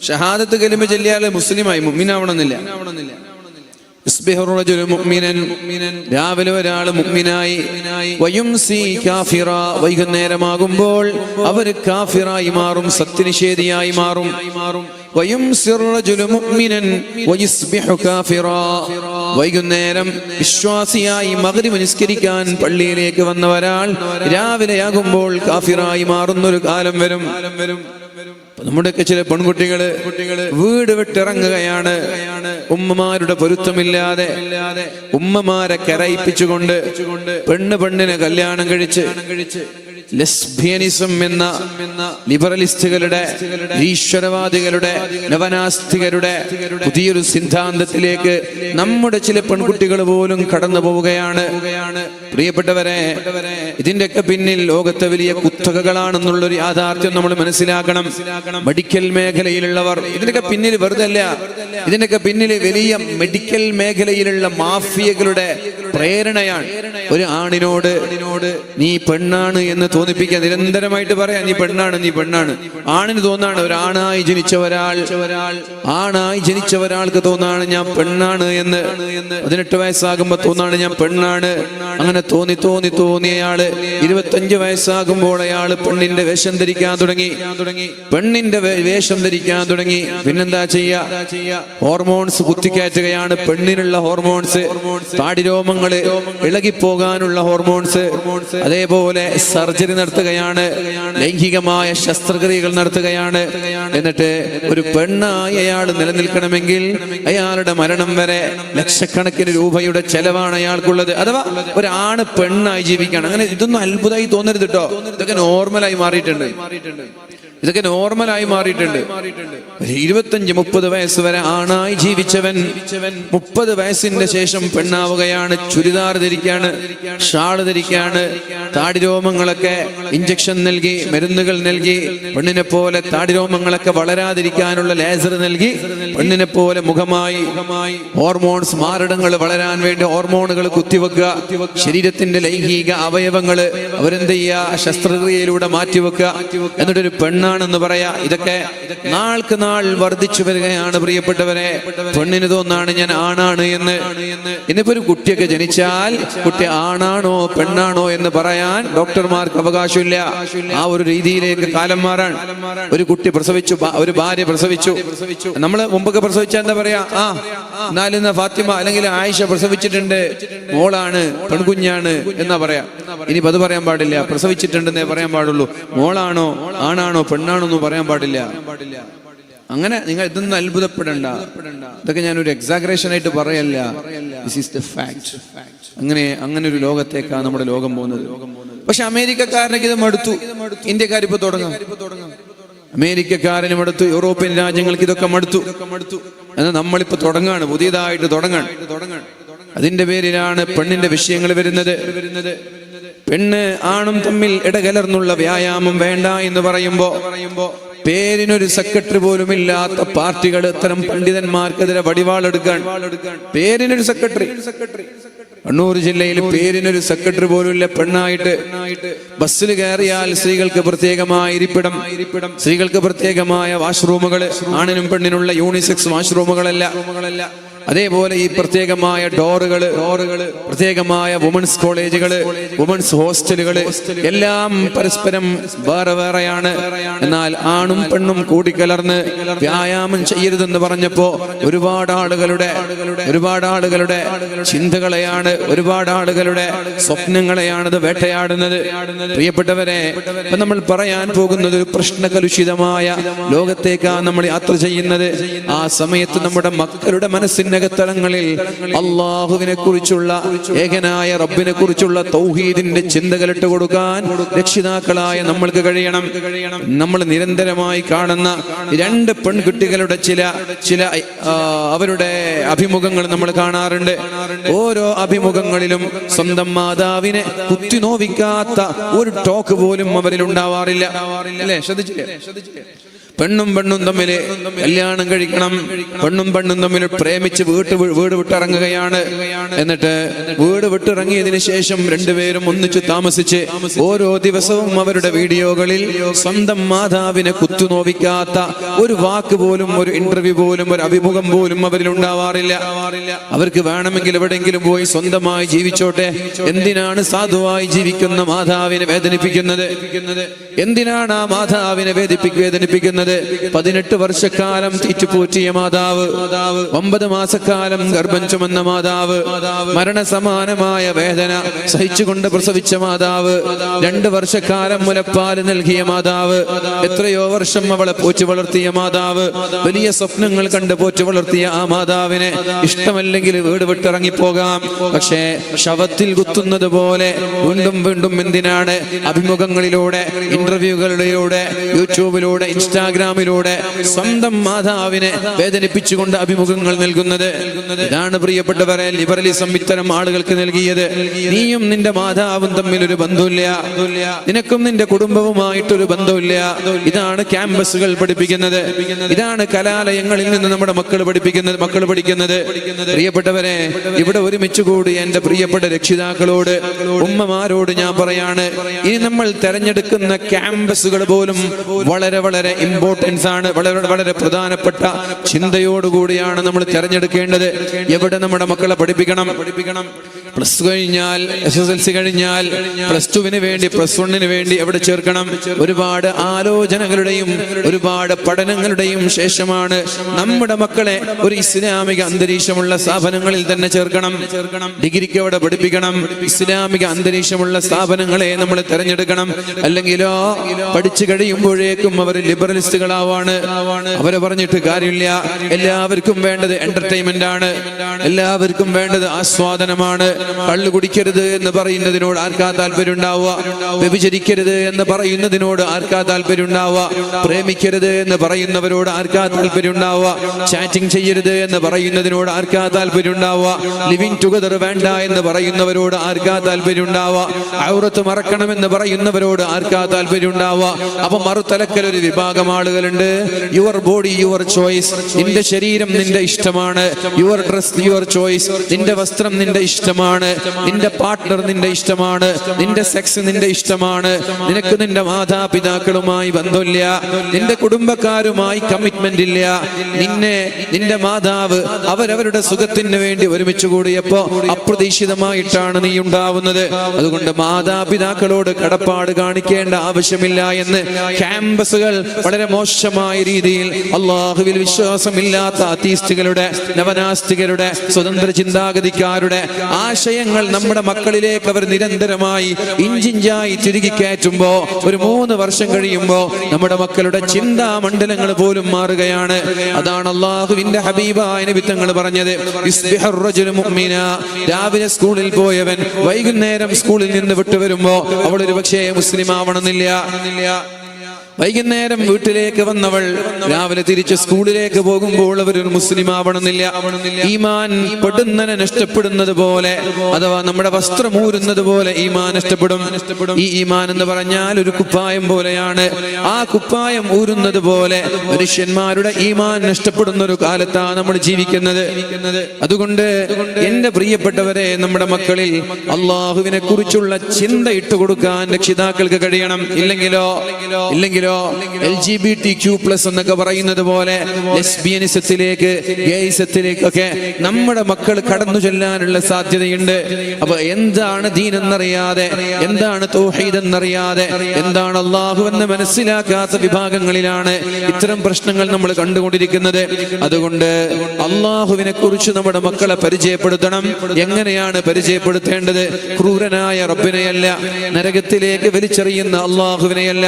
ഷഹാദത്ത് കലിമ ചൊല്ലിയാൽ മുസ്ലിമായി, മുഅ്മിൻ ആവണമെന്നില്ല. യുസ്ബിഹുർ റജുലു മുഅ്മിനൻ, രാവിലെ ഒരാൾ മുഅ്മിനായി, വയുംസി കാഫിറാ, വൈകുന്നേരമാകുമ്പോൾ അവർ കാഫിറായി മാറും, സത്യനിഷേധിയായി മാറും. വയുംസിർ റജുലു മുഅ്മിനൻ വയുസ്ബിഹു കാഫിറാ, വൈകുന്നേരം വിശ്വാസിയായി മഗ്രിബ് നിസ്കരിക്കാൻ പള്ളിയിലേക്ക് വന്ന ഒരാൾ രാവിലെയാകുമ്പോൾ കാഫിറായി മാറുന്നൊരു കാലം വരും. നമ്മുടെയൊക്കെ ചില പെൺകുട്ടികള് വീട് വിട്ടിറങ്ങുകയാണ്, ഉമ്മമാരുടെ പൊരുത്തമില്ലാതെ, ഉമ്മമാരെ കരയിപ്പിച്ചുകൊണ്ട് പെണ്ണിനെ കല്യാണം കഴിച്ച് ലെസ്ബിയനിസം എന്ന ലിബറലിസ്റ്റുകളുടെ, ഈശ്വരവാദികളുടെ, നവനാസ്തികരുടെ പുതിയൊരു സിദ്ധാന്തത്തിലേക്ക് നമ്മുടെ ചില പെൺകുട്ടികൾ പോലും കടന്നു പോവുകയാണ്. പ്രിയപ്പെട്ടവരെ, ഇതിന്റെയൊക്കെ പിന്നിൽ ലോകത്തെ വലിയ കുത്തകകളാണെന്നുള്ളൊരു യാഥാർത്ഥ്യം നമ്മൾ മനസ്സിലാക്കണം. മെഡിക്കൽ മേഖലയിലുള്ളവർ ഇതിനൊക്കെ പിന്നിൽ വെറുതെ അല്ല, ഇതിനൊക്കെ പിന്നിൽ വലിയ മെഡിക്കൽ മേഖലയിലുള്ള മാഫിയകളുടെ പ്രേരണയാണ്. ഒരു ആണിനോട് നീ പെണ്ണാണ് എന്ന് തോന്നിപ്പിക്കാൻ നിരന്തരമായിട്ട് പറയാം, നീ പെണ്ണാണ്, നീ പെണ്ണാണ്. ആണിന് തോന്നാണ്, ഒരു ആണായി ജനിച്ച ഒരാൾക്ക് തോന്നാണ് ഞാൻ പെണ്ണാണ് എന്ന്. 18 വയസ്സാകുമ്പോ തോന്നാണ് ഞാൻ പെണ്ണാണ്. അങ്ങനെ തോന്നി അയാള് 25 വയസ്സാകുമ്പോൾ അയാള് പെണ്ണിന്റെ വേഷം ധരിക്കാൻ തുടങ്ങി. പിന്നെന്താ ചെയ്യാ? ഹോർമോൺസ് കുത്തിക്കയറ്റുകയാണ്. പെണ്ണിനുള്ള ഹോർമോൺസ്, താടിരോമങ്ങള് ഇളകിപ്പോകാനുള്ള ഹോർമോൺസ്, അതേപോലെ സർജറി നടത്തുകയാണ്, ലൈംഗികമായ ശസ്ത്രക്രിയകൾ നടത്തുകയാണ്. എന്നിട്ട് ഒരു പെണ്ണായി അയാൾ നിലനിൽക്കണമെങ്കിൽ അയാളുടെ മരണം വരെ ലക്ഷക്കണക്കിന് രൂപയുടെ ചെലവാണ് അയാൾക്കുള്ളത്. അഥവാ ഒരാണ് പെണ്ണായി ജീവിക്കുകയാണ്. അങ്ങനെ ഇതൊന്നും അത്ഭുതമായി തോന്നരുത് കേട്ടോ, ഇതൊക്കെ നോർമലായി മാറിയിട്ടുണ്ട്. 25-30 വയസ്സ് വരെ ആണായി ജീവിച്ചവൻ 30 വയസ്സിന്റെ ശേഷം പെണ്ണാവുകയാണ്. ചുരിദാർ ധരിക്കാണ്, ഷാള് ധരിക്കാണ്, താടിരോമങ്ങളൊക്കെ ഇഞ്ചക്ഷൻ നൽകി, മരുന്നുകൾ നൽകി, പെണ്ണിനെ പോലെ താടിരോമങ്ങളൊക്കെ വളരാതിരിക്കാനുള്ള ലേസർ നൽകി, പെണ്ണിനെ പോലെ മുഖമായി ഹോർമോൺസ്, മാരടങ്ങൾ വളരാൻ വേണ്ടി ഹോർമോണുകൾ കുത്തിവെക്കുക. ശരീരത്തിന്റെ ലൈംഗിക അവയവങ്ങള് അവരെന്ത് ചെയ്യുക? ശസ്ത്രക്രിയയിലൂടെ മാറ്റിവെക്കുക. എന്നിട്ടൊരു പെണ്ണാണെന്ന് പറയാ. ഇതൊക്കെ നാൾക്ക് നാൾ വർദ്ധിച്ചു വരികയാണ് പ്രിയപ്പെട്ടവരെ. പെണ്ണിന് തോന്നാണ് ഞാൻ ആണാണ് എന്ന്. ഇന്നിപ്പോ ഒരു കുട്ടിയൊക്കെ ജനിച്ചാൽ കുട്ടി ആണാണോ പെണ്ണാണോ എന്ന് പറയാൻ ഡോക്ടർമാർക്ക് അവകാശമില്ല. ആ ഒരു രീതിയിലേക്ക് കാലം മാറാൻ. ഒരു കുട്ടി പ്രസവിച്ചു, ഒരു ഭാര്യ പ്രസവിച്ചു. നമ്മള് മുമ്പൊക്കെ പ്രസവിച്ചാൽ എന്താ പറയാ? എന്നാലിന്ന് ഫാത്തിമ അല്ലെങ്കിൽ ആയിഷ പ്രസവിച്ചിട്ടുണ്ട്, മോളാണ്, പെൺകുഞ്ഞാണ് എന്നാ പറയാ. ഇനിയിപ്പോ അത് പറയാൻ പാടില്ല, പ്രസവിച്ചിട്ടുണ്ടെന്നേ പറയാൻ പാടുള്ളൂ. മോളാണോ ആണാണോ പെണ്ണാണോ എന്ന് പറയാൻ പാടില്ല. അങ്ങനെ നിങ്ങൾ ഇതൊന്നും അത്ഭുതപ്പെടണ്ട. ഇതൊക്കെ ഞാനൊരു എക്സാഗ്രേഷൻ ആയിട്ട് പറയല്ല. This is the fact. അങ്ങനെ ഒരു ലോകത്തേക്കാണ് നമ്മുടെ ലോകം പോകുന്നത്. പക്ഷെ അമേരിക്കക്കാരനൊക്കെ ഇത് മടുത്തു. ഇന്ത്യക്കാരിപ്പോ തുടങ്ങാം. അമേരിക്കക്കാരനും മടുത്തു, യൂറോപ്യൻ രാജ്യങ്ങൾക്ക് ഇതൊക്കെ മടുത്തു. എന്നാൽ നമ്മളിപ്പോ തുടങ്ങാണ്, പുതിയതായിട്ട് തുടങ്ങാണ്. അതിന്റെ പേരിലാണ് പെണ്ണിന്റെ വിഷയങ്ങൾ വരുന്നത്. പെണ്ണ് ആണും തമ്മിൽ ഇടകലർന്നുള്ള വ്യായാമം വേണ്ട എന്ന് പറയുമ്പോ പേരിനൊരു സെക്രട്ടറി പോലും ഇല്ലാത്ത പാർട്ടികൾ ഇത്തരം പണ്ഡിതന്മാർക്കെതിരെ വടിവാളെടുക്കാൻ. പേരിനൊരു സെക്രട്ടറി, കണ്ണൂർ ജില്ലയിൽ പേരിനൊരു സെക്രട്ടറി പോലും ഇല്ല. പെണ്ണായിട്ട് ബസ്സിൽ കയറിയാൽ സ്ത്രീകൾക്ക് പ്രത്യേകമായ ഇരിപ്പിടം, സ്ത്രീകൾക്ക് പ്രത്യേകമായ വാഷ്റൂമുകൾ, ആണിനും പെണ്ണിനുള്ള യൂണിസെക്സ് വാഷ്റൂമുകളല്ല. അതേപോലെ ഈ പ്രത്യേകമായ ഡോറുകള്, പ്രത്യേകമായ വുമൻസ് കോളേജുകള്, വുമൻസ് ഹോസ്റ്റലുകള് എല്ലാം പരസ്പരം വേറെ വേറെയാണ്. എന്നാൽ ആണും പെണ്ണും കൂടിക്കലർന്ന് വ്യായാമം ചെയ്യരുതെന്ന് പറഞ്ഞപ്പോ ഒരുപാട് ആളുകളുടെ ചിന്തകളെയാണ്, ഒരുപാട് ആളുകളുടെ സ്വപ്നങ്ങളെയാണ് ഇത് വേട്ടയാടുന്നത്. പ്രിയപ്പെട്ടവരെ, നമ്മൾ പറയാൻ പോകുന്നത് ഒരു പ്രശ്നകലുഷിതമായ ലോകത്തേക്കാണ് നമ്മൾ യാത്ര ചെയ്യുന്നത്. ആ സമയത്ത് നമ്മുടെ മക്കളുടെ മനസ്സിനകത്തലങ്ങളിൽ അള്ളാഹുവിനെ കുറിച്ചുള്ള, ഏകനായ റബ്ബിനെ കുറിച്ചുള്ള തൗഹീദിന്റെ ചിന്തകൾ ഇട്ട് കൊടുക്കാൻ രക്ഷിതാക്കളായ നമ്മൾക്ക് കഴിയണം. നമ്മൾ നിരന്തരമായി കാണുന്ന രണ്ട് പെൺകുട്ടികളുടെ ചില അവരുടെ അഭിമുഖങ്ങൾ നമ്മൾ കാണാറുണ്ട്. ഓരോ അഭിമുഖങ്ങളിലും സ്വന്തം മാതാവിനെ കുത്തിനോവിക്കാത്ത ഒരു ടോക്ക് പോലും അവരിൽ ഉണ്ടാവാറില്ല. അല്ലേ? ശ്രദ്ധിച്ചില്ലേ? പെണ്ണും തമ്മിൽ കല്യാണം കഴിക്കണം, പെണ്ണും തമ്മിൽ പ്രേമിച്ച് വീട് വിട്ടിറങ്ങുകയാണ്. എന്നിട്ട് വീട് വിട്ടിറങ്ങിയതിനു ശേഷം രണ്ടുപേരും ഒന്നിച്ച് താമസിച്ച് ഓരോ ദിവസവും അവരുടെ വീഡിയോകളിൽ സ്വന്തം മാതാവിനെ കുത്തുനോവിക്കാത്ത ഒരു വാക്ക് പോലും, ഒരു ഇന്റർവ്യൂ പോലും, ഒരു അഭിമുഖം പോലും അവരിൽ ഉണ്ടാവാറില്ല. അവർക്ക് വേണമെങ്കിൽ എവിടെയെങ്കിലും പോയി സ്വന്തമായി ജീവിച്ചോട്ടെ. എന്തിനാണ് സാധുവായി ജീവിക്കുന്ന മാതാവിനെ വേദനിപ്പിക്കുന്നത്? എന്തിനാണ് ആ മാതാവിനെ വേദനിപ്പിക്കുന്നത്? 18 വർഷക്കാലം തീറ്റുപൂറ്റിയ മാതാവ്, 9 മാസക്കാലം ഗർഭം ചുമന്ന മാതാവ്, മരണസമാനമായ വേദന സഹിച്ചുകൊണ്ട് പ്രസവിച്ച മാതാവ്, 2 വർഷക്കാലം മുലപ്പാല് നൽകിയ മാതാവ്, എത്രയോ വർഷം അവളെ പോറ്റി വളർത്തിയ മാതാവ്, വലിയ സ്വപ്നങ്ങൾ കണ്ട് പോറ്റി വളർത്തിയ ആ മാതാവിനെ ഇഷ്ടമല്ലെങ്കിൽ വീട് വിട്ടിറങ്ങിപ്പോകാം. പക്ഷേ ശവത്തിൽ കുത്തുന്നത് പോലെ വീണ്ടും എന്തിനാണ് അഭിമുഖങ്ങളിലൂടെ, ഇന്റർവ്യൂകളിലൂടെ, യൂട്യൂബിലൂടെ, ഇൻസ്റ്റാഗ്രാമിലൂടെ സ്വന്തം മാതാവിനെ വേദനിപ്പിച്ചുകൊണ്ട് അഭിമുഖങ്ങൾ നൽകുന്നത്? ഇതാണ് പ്രിയപ്പെട്ടവരെ ലിബറലിസം ഇത്തരം ആളുകൾക്ക് നൽകിയത്. നീയും നിന്റെ മാതാവും തമ്മിൽ ഒരു ബന്ധമില്ല, നിനക്കും നിന്റെ കുടുംബവുമായിട്ടൊരു ബന്ധമില്ല. ഇതാണ് ക്യാമ്പസുകൾ പഠിപ്പിക്കുന്നത്, ഇതാണ് കലാലയങ്ങളിൽ നിന്ന് നമ്മുടെ മക്കൾ പഠിക്കുന്നത്. പ്രിയപ്പെട്ടവരെ, ഇവിടെ ഒരുമിച്ച് കൂടി എന്റെ പ്രിയപ്പെട്ട രക്ഷിതാക്കളോട്, ഉമ്മമാരോട് ഞാൻ പറയാണ്, ഇനി നമ്മൾ തെരഞ്ഞെടുക്കുന്ന ക്യാമ്പസുകൾ പോലും വളരെ ഇമ്പോർട്ടൻസ് ആണ്, വളരെ പ്രധാനപ്പെട്ട ചിന്തയോടുകൂടിയാണ് നമ്മൾ തെരഞ്ഞെടുക്കേണ്ടത്. എവിടെ നമ്മുടെ മക്കളെ പഠിപ്പിക്കണം? പ്ലസ് കഴിഞ്ഞാൽ, SSLC കഴിഞ്ഞാൽ +2 വേണ്ടി, +1 വേണ്ടി എവിടെ ചേർക്കണം? ഒരുപാട് ആലോചനകളുടെയും ഒരുപാട് പഠനങ്ങളുടെയും ശേഷമാണ് നമ്മുടെ മക്കളെ ഒരു ഇസ്ലാമിക അന്തരീക്ഷമുള്ള സ്ഥാപനങ്ങളിൽ തന്നെ ചേർക്കണം. ഡിഗ്രിക്ക് എവിടെ പഠിപ്പിക്കണം? ഇസ്ലാമിക അന്തരീക്ഷമുള്ള സ്ഥാപനങ്ങളെ നമ്മൾ തെരഞ്ഞെടുക്കണം. അല്ലെങ്കിലോ പഠിച്ചു കഴിയുമ്പോഴേക്കും അവർ ലിബറലിസ്റ്റുകളാവാണ്. അവരെ പറഞ്ഞിട്ട് കാര്യമില്ല. എല്ലാവർക്കും വേണ്ടത് എന്റർടൈൻമെന്റ് ആണ്, എല്ലാവർക്കും വേണ്ടത് ആസ്വാദനമാണ്. കള്ളു കുടിക്കരുത് എന്ന് പറയുന്നതിനോട് ആർക്കാ താല്പര്യം ഉണ്ടാവുക? വ്യഭിചരിക്കരുത് എന്ന് പറയുന്നതിനോട് ആർക്കാ താല്പര്യം ഉണ്ടാവുക? പ്രേമിക്കരുത് എന്ന് പറയുന്നവരോട് ആർക്കാ താല്പര്യം ഉണ്ടാവുക? ചാറ്റിംഗ് ചെയ്യരുത് എന്ന് പറയുന്നതിനോട് ആർക്കാ താല്പര്യം ഉണ്ടാവുക? ലിവിങ് ടുഗദർ വേണ്ട എന്ന് പറയുന്നവരോട് ആർക്കാ താല്പര്യം ഉണ്ടാവുക? ഔറത്ത് മറക്കണമെന്ന് പറയുന്നവരോട് ആർക്കാ താല്പര്യം ഉണ്ടാവുക? അപ്പൊ മറുതലക്കൽ ഒരു വിഭാഗം ആളുകളുണ്ട്. യുവർ ബോഡി യുവർ ചോയ്സ്, നിന്റെ ശരീരം നിന്റെ ഇഷ്ടമാണ്. യുവർ ഡ്രസ് യുവർ ചോയ്സ്, നിന്റെ വസ്ത്രം നിന്റെ ഇഷ്ടമാണ്. നിന്റെ പാർട്ട്ണർ നിന്റെ ഇഷ്ടമാണ്. നിന്റെ സെക്സ് നിന്റെ ഇഷ്ടമാണ്. നിനക്ക് നിന്റെ മാതാപിതാക്കളുമായി ബന്ധമില്ല, നിന്റെ കുടുംബക്കാരുമായി കമ്മിറ്റ്മെന്റ് ഇല്ല. നിന്റെ മാതാവ് അവരവരുടെ സുഖത്തിന് വേണ്ടി ഒരുമിച്ച് കൂടിയപ്പോ അപ്രതീക്ഷിതമായിട്ടാണ് നീ ഉണ്ടാവുന്നത്. അതുകൊണ്ട് മാതാപിതാക്കളോട് കടപ്പാട് കാണിക്കേണ്ട ആവശ്യമില്ല എന്ന് ക്യാമ്പസുകൾ വളരെ മോശമായ രീതിയിൽ അള്ളാഹുവിൽ വിശ്വാസമില്ലാത്ത അത്തീസ്റ്റുകളുടെ, നവനാസ്തികരുടെ, സ്വതന്ത്ര ചിന്താഗതിക്കാരുടെ ആശയങ്ങൾ നമ്മുടെ മക്കളിലേക്ക് അവർ നിരന്തരമായി ഇഞ്ചിഞ്ചായി തിരികെ കയറ്റുമ്പോ ഒരു 3 വർഷം കഴിയുമ്പോ നമ്മുടെ മക്കളുടെ ചിന്താ മണ്ഡലങ്ങൾ പോലും മാറുകയാണ്. അതാണ് അള്ളാഹുവിന്റെ ഹബീബായ നബി തങ്ങൾ പറഞ്ഞത്, ഇസ്ബിഹർ റജുലു മുഅ്മിന, രാവിലെ സ്കൂളിൽ പോയവൻ വൈകുന്നേരം സ്കൂളിൽ നിന്ന് വിട്ടുവരുമ്പോ അവൾ ഒരു പക്ഷേ മുസ്ലിം ആവണമെന്നില്ല. വൈകുന്നേരം വീട്ടിലേക്ക് വന്നവൾ രാവിലെ തിരിച്ച് സ്കൂളിലേക്ക് പോകുമ്പോൾ അവരൊരു മുസ്ലിം ആവണമെന്നില്ല. ഈമാൻ പെടുന്നനെ നഷ്ടപ്പെടുന്നത് പോലെ, അഥവാ നമ്മുടെ വസ്ത്രം ഊരുന്നത് പോലെ ഈമാൻ നഷ്ടപ്പെടും. ഈ ഈമാൻ എന്ന് പറഞ്ഞാൽ ഒരു കുപ്പായം പോലെയാണ്. ആ കുപ്പായം ഊരുന്നത് പോലെ മനുഷ്യന്മാരുടെ ഈമാൻ നഷ്ടപ്പെടുന്ന ഒരു കാലത്താണ് നമ്മൾ ജീവിക്കുന്നത്. അതുകൊണ്ട് എന്റെ പ്രിയപ്പെട്ടവരെ, നമ്മുടെ മക്കളിൽ അള്ളാഹുവിനെ കുറിച്ചുള്ള ചിന്ത ഇട്ടുകൊടുക്കാൻ രക്ഷിതാക്കൾക്ക് കഴിയണം. ഇല്ലെങ്കിലോ ഇല്ലെങ്കിലോ LGBTQ+ എന്നൊക്കെ പറയുന്നത് പോലെ ലെസ്ബിയനിസത്തിലേക്ക്, ഗേയിസത്തിലേക്കൊക്കെ നമ്മുടെ മക്കൾ കടന്നു ചെല്ലാനുള്ള സാധ്യതയുണ്ട്. അപ്പൊ എന്താണ് ദീൻ എന്നറിയാതെ, എന്താണ് തൗഹീദ് എന്നറിയാതെ, എന്താണ് അള്ളാഹു എന്ന് മനസ്സിലാക്കാത്ത വിഭാഗങ്ങളിലാണ് ഇത്തരം പ്രശ്നങ്ങൾ നമ്മൾ കണ്ടുകൊണ്ടിരിക്കുന്നത്. അതുകൊണ്ട് അള്ളാഹുവിനെ കുറിച്ച് നമ്മുടെ മക്കളെ പരിചയപ്പെടുത്തണം. എങ്ങനെയാണ് പരിചയപ്പെടുത്തേണ്ടത്? ക്രൂരനായ റബ്ബിനെയല്ല, നരകത്തിലേക്ക് വലിച്ചെറിയുന്ന അള്ളാഹുവിനെയല്ല.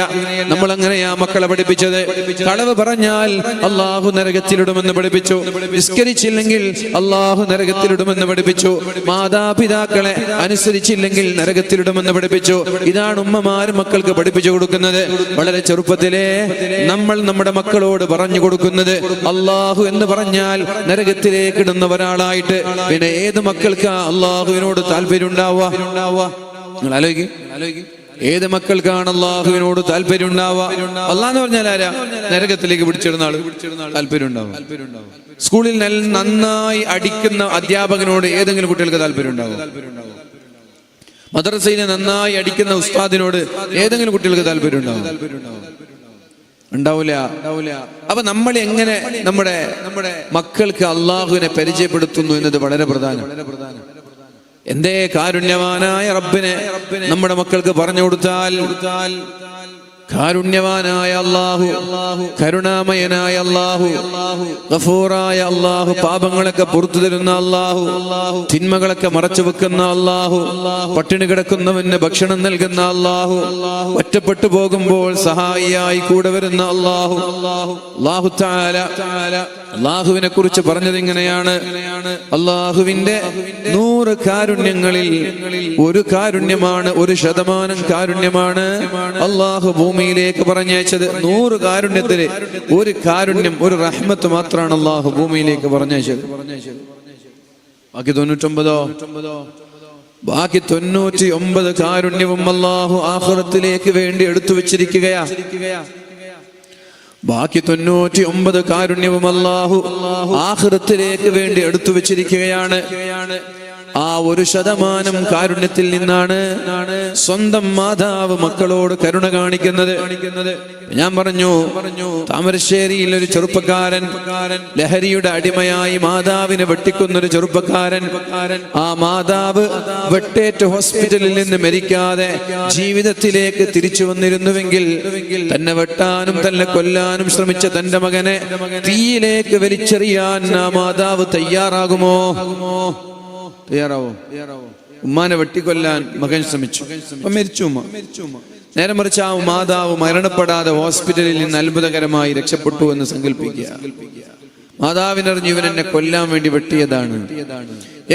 നമ്മൾ അങ്ങനെയാ മക്കളെ പഠിപ്പിച്ചത്. കളവ് പറഞ്ഞാൽ അള്ളാഹു നരകത്തിലിടുമെന്ന് പഠിപ്പിച്ചു. നിസ്കരിച്ചില്ലെങ്കിൽ അള്ളാഹു നരകത്തിലിടുമെന്ന് പഠിപ്പിച്ചു. മാതാപിതാക്കളെ അനുസരിച്ചില്ലെങ്കിൽ നരകത്തിലിടുമെന്ന് പഠിപ്പിച്ചു. ഇതാണ് ഉമ്മമാര് മക്കൾക്ക് പഠിപ്പിച്ചു കൊടുക്കുന്നത്. വളരെ ചെറുപ്പത്തിലേ നമ്മൾ നമ്മുടെ മക്കളോട് പറഞ്ഞു കൊടുക്കുന്നത് അള്ളാഹു എന്ന് പറഞ്ഞാൽ നരകത്തിലേക്ക് ഇടുന്ന ഒരാളായിട്ട്. പിന്നെ ഏത് മക്കൾക്ക് അള്ളാഹുവിനോട് താല്പര്യം ഉണ്ടാവുക? നിങ്ങൾ ആലോചിക്കും. ഏത് മക്കൾക്കാണ് അള്ളാഹുവിനോട് താല്പര്യം ഉണ്ടാവുക? അള്ളാഹ് എന്ന് പറഞ്ഞാൽ ആരാ? നരകത്തിലേക്ക് പിടിച്ചിടുന്ന ആള് താല്പര്യം ഉണ്ടാവും. സ്കൂളിൽ നന്നായി അടിക്കുന്ന അധ്യാപകനോട് ഏതെങ്കിലും കുട്ടികൾക്ക് താല്പര്യം ഉണ്ടാവും? മദ്രസയിലെ നന്നായി അടിക്കുന്ന ഉസ്താദിനോട് ഏതെങ്കിലും കുട്ടികൾക്ക് താല്പര്യം ഉണ്ടാവും? ഉണ്ടാവില്ല. അപ്പൊ നമ്മൾ എങ്ങനെ നമ്മുടെ മക്കൾക്ക് അള്ളാഹുവിനെ പരിചയപ്പെടുത്തുന്നു എന്നത് വളരെ പ്രധാനം. എന്തേ കാരുണ്യവാനായ റബ്ബിനെ നമ്മുടെ മക്കൾക്ക് പറഞ്ഞു കൊടുത്താൽ, കാരുണ്യവാനായ അല്ലാഹു, കരുണാമയനായ അല്ലാഹു, ഗഫൂറായ അല്ലാഹു, പാപങ്ങളൊക്കെ പുറത്തു തരുന്ന അല്ലാഹു, തിന്മകളൊക്കെ മറച്ചു വെക്കുന്ന അല്ലാഹു, പട്ടിണി കിടക്കുന്നവന് ഭക്ഷണം നൽകുന്ന അല്ലാഹു, ഒറ്റപ്പെട്ടു പോകുമ്പോൾ സഹായിയായി കൂടെ വരുന്ന അല്ലാഹു. അല്ലാഹു തആല അല്ലാഹുവിനെ കുറിച്ച് പറഞ്ഞത് ഇങ്ങനെയാണ്: അല്ലാഹുവിന്റെ 100 കാരുണ്യങ്ങളിൽ ഒരു കാരുണ്യമാണ്, 1% കാരുണ്യമാണ് അല്ലാഹു ഭൂമിയിലേക്ക് പറഞ്ഞയച്ചത്. 100 കാരുണ്യത്തില് ഒരു കാരുണ്യം, ഒരു റഹ്മത്ത് മാത്രമാണ് അല്ലാഹു ഭൂമിയിലേക്ക് പറഞ്ഞയച്ചത്. ബാക്കി 99 കാരുണ്യവും അല്ലാഹു ആഖിറത്തിലേക്ക് വേണ്ടി എടുത്തു വെച്ചിരിക്കുകയാ. ബാക്കി 99 കാരുണ്യവും അല്ലാഹു ആഖിറത്തിലേക്ക് വേണ്ടി എടുത്തു വെച്ചിരിക്കുകയാണ്. ആ 1% കാരുണ്യത്തിൽ നിന്നാണ് സ്വന്തം മാതാവ് മക്കളോട് കരുണ കാണിക്കുന്നത്. ഞാൻ പറഞ്ഞു, താമരശ്ശേരിയിൽ ഒരു ചെറുപ്പക്കാരൻ ലഹരിയുടെ അടിമയായി മാതാവിനെ വെട്ടിക്കുന്നൊരു ചെറുപ്പക്കാരൻ. ആ മാതാവ് വെട്ടേറ്റ് ഹോസ്പിറ്റലിൽ നിന്ന് മരിക്കാതെ ജീവിതത്തിലേക്ക് തിരിച്ചു വന്നിരുന്നുവെങ്കിൽ തന്നെ വെട്ടാനും തന്നെ കൊല്ലാനും ശ്രമിച്ച തന്റെ മകനെ തീയിലേക്ക് വലിച്ചെറിയാൻ ആ മാതാവ് തയ്യാറാകുമോ? തയ്യാറാവോ? ഉമ്മാനെ വെട്ടിക്കൊല്ലാൻ മകൻ ശ്രമിച്ചു, മരിച്ചു ഉമ്മ. നേരെ മറിച്ച് ആ മാതാവ് മരണപ്പെടാതെ ഹോസ്പിറ്റലിൽ നിന്ന് അത്ഭുതകരമായി രക്ഷപ്പെട്ടു എന്ന് സങ്കല്പിക്കുക. മാതാവിനറിഞ്ഞു ഇവൻ എന്നെ കൊല്ലാൻ വേണ്ടി വെട്ടിയതാണ്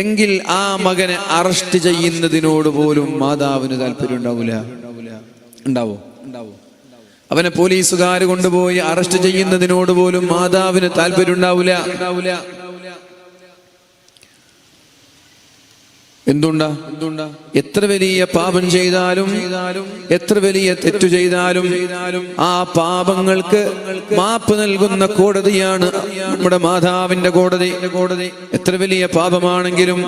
എങ്കിൽ ആ മകനെ അറസ്റ്റ് ചെയ്യുന്നതിനോട് പോലും മാതാവിന് താല്പര്യം ഉണ്ടാവില്ല. ഉണ്ടാവോ? അവനെ പോലീസുകാർ കൊണ്ടുപോയി അറസ്റ്റ് ചെയ്യുന്നതിനോട് പോലും മാതാവിന് താല്പര്യം ഉണ്ടാവില്ല. എന്തുണ്ടാ? എത്ര വലിയ പാപം ചെയ്താലും, എത്ര വലിയ തെറ്റു ചെയ്താലും ആ പാപങ്ങൾക്ക് മാപ്പ് നൽകുന്ന കോടതിയാണ് നമ്മുടെ മാതാവിന്റെ കോടതി. എത്ര വലിയ പാപമാണെങ്കിലും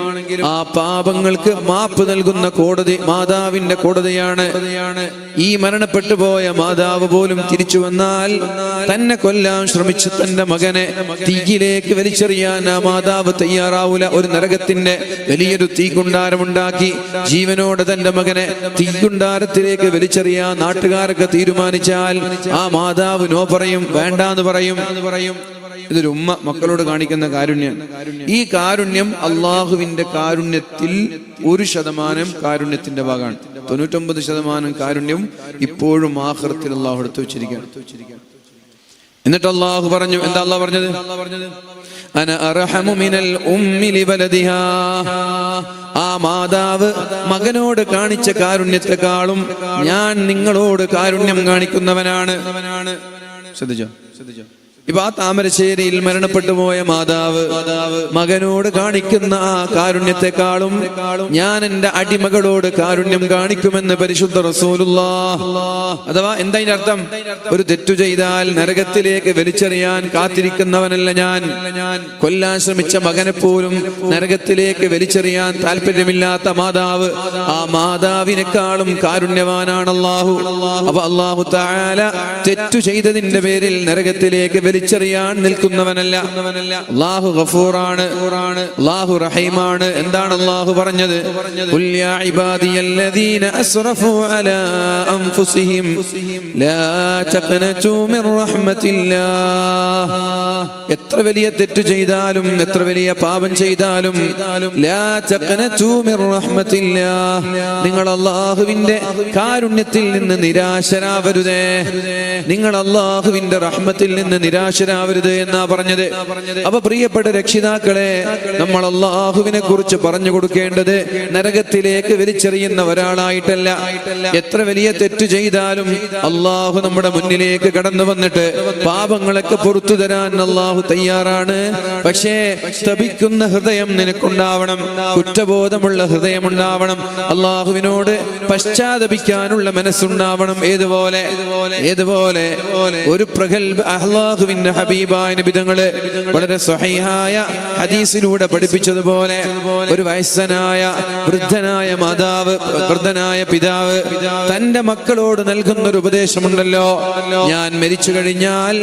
ആ പാപങ്ങൾക്ക് മാപ്പ് നൽകുന്ന കോടതി മാതാവിന്റെ കോടതിയാണ്. ഈ മരണപ്പെട്ടു പോയ മാതാവ് പോലും തിരിച്ചു വന്നാൽ തന്നെ കൊല്ലാൻ ശ്രമിച്ച തന്റെ മകനെ തീയിലേക്ക് വലിച്ചെറിയാൻ ആ മാതാവ് തയ്യാറാവൂല. ഒരു നരകത്തിന്റെ വലിയൊരു തീകുണ്ടാരമുണ്ടാക്കി ജീവനോടെ തന്റെ മകനെ തീകുണ്ടാരത്തിലേക്ക് വലിച്ചെറിയാൻ നാട്ടുകാരൊക്കെ തീരുമാനിച്ചാൽ ആ മാതാവ് നോ പറയും, വേണ്ടാന്ന് പറയും. ഇതൊരു ഉമ്മ മക്കളോട് കാണിക്കുന്ന കാരുണ്യം. ഈ കാരുണ്യം അള്ളാഹുവിന്റെ കാരുണ്യത്തിൽ 1% കാരുണ്യത്തിന്റെ ഭാഗമാണ്. 99% കാരുണ്യവും ഇപ്പോഴും ആഖിറത്തിൽ അള്ളാഹു എടുത്തു വെച്ചിരിക്കുകയാണ്. എന്നിട്ട് അള്ളാഹു പറഞ്ഞു, എന്താ അള്ളാഹു പറഞ്ഞത്? അന അർഹമു മിനൽ ഉമ്മി ലിവലദിഹാ. ആ മാതാവ് മകനോട് കാണിച്ച കാരുണ്യത്തെക്കാളും ഞാൻ നിങ്ങളോട് കാരുണ്യം കാണിക്കുന്നവനാണ്. ശ്രദ്ധിച്ചോ? ഇപ്പൊ ആ താമരശ്ശേരിയിൽ മരണപ്പെട്ടു പോയ മാതാവ് മകനോട് കാണിക്കുന്ന ആ കാരുണ്യത്തെക്കാളും ഞാൻ എന്റെ അടിമകളോട് കാരുണ്യം കാണിക്കുമെന്ന് പരിശുദ്ധ റസൂലുള്ളാഹ്. അഥവാ എന്താ ഇതിന്റെ അർത്ഥം? ഒരു തെറ്റു ചെയ്താൽ നരകത്തിലേക്ക് വലിച്ചെറിയാൻ കാത്തിരിക്കുന്നവനല്ല ഞാൻ. കൊല്ലാൻ ശ്രമിച്ച മകനെ പോലും നരകത്തിലേക്ക് വലിച്ചെറിയാൻ താല്പര്യമില്ലാത്ത മാതാവ്, ആ മാതാവിനെക്കാളും കാരുണ്യവാനാണ് അല്ലാഹു. അപ്പൊ അല്ലാഹു തആല തെറ്റു ചെയ്തതിന്റെ പേരിൽ നരകത്തിലേക്ക് വലിച്ചെറിയാൻ നിൽക്കുന്നവനല്ല. അല്ലാഹു ഗഫൂറാണ്, അല്ലാഹു റഹീമാണ്. എന്താണ് അല്ലാഹു പറഞ്ഞത്? ഖുൽ യാ ഇബാദിയല്ലദീന അസ്റഫു അലാ അൻഫുസിഹിം ലാ തഖ്നതു മിർ റഹ്മത്തില്ലാഹ്. എത്ര വലിയ തെറ്റ് ചെയ്താലും എത്ര വലിയ പാപം ചെയ്താലും ലാ തഖ്നതു മിർ റഹ്മത്തില്ലാഹ്, നിങ്ങൾ അല്ലാഹുവിന്റെ കാരുണ്യത്തിൽ നിന്ന് നിരാശരാവരുതേ, നിങ്ങൾ അല്ലാഹുവിന്റെ റഹ്മത്തിൽ നിന്ന് നിരാശരാവരുത് എന്നാ പറഞ്ഞത്. അപ്പൊ പ്രിയപ്പെട്ട രക്ഷിതാക്കളെ, നമ്മൾ അല്ലാഹുവിനെ കുറിച്ച് പറഞ്ഞു കൊടുക്കേണ്ടത് നരകത്തിലേക്ക് വലിച്ചെറിയുന്ന ഒരാളായിട്ടല്ല. എത്ര വലിയ തെറ്റ് ചെയ്താലും അല്ലാഹു നമ്മുടെ മുന്നിലേക്ക് കടന്നു വന്നിട്ട് പാപങ്ങളൊക്കെ പുറത്തു തരാൻ അല്ലാഹു തയ്യാറാണ്. പക്ഷേ തപിക്കുന്ന ഹൃദയം നിനക്കുണ്ടാവണം, കുറ്റബോധമുള്ള ഹൃദയം ഉണ്ടാവണം, അല്ലാഹുവിനോട് പശ്ചാത്തപിക്കാനുള്ള മനസ്സുണ്ടാവണം. ഏതുപോലെ ഒരു പ്രഗൽഭ അല്ലാഹുവിന്റെ ഹബീബായ നബി തങ്ങള് വളരെ സ്വഹീഹായ ഹദീസിലൂടെ പഠിപ്പിച്ചതുപോലെ ഒരു വയസ്സനായ വൃദ്ധനായ മാതാവ്, വൃദ്ധനായ പിതാവ് തന്റെ മക്കളോട് നൽകുന്ന ഒരു ഉപദേശമുണ്ടല്ലോ, ഞാൻ മരിച്ചു കഴിഞ്ഞാൽ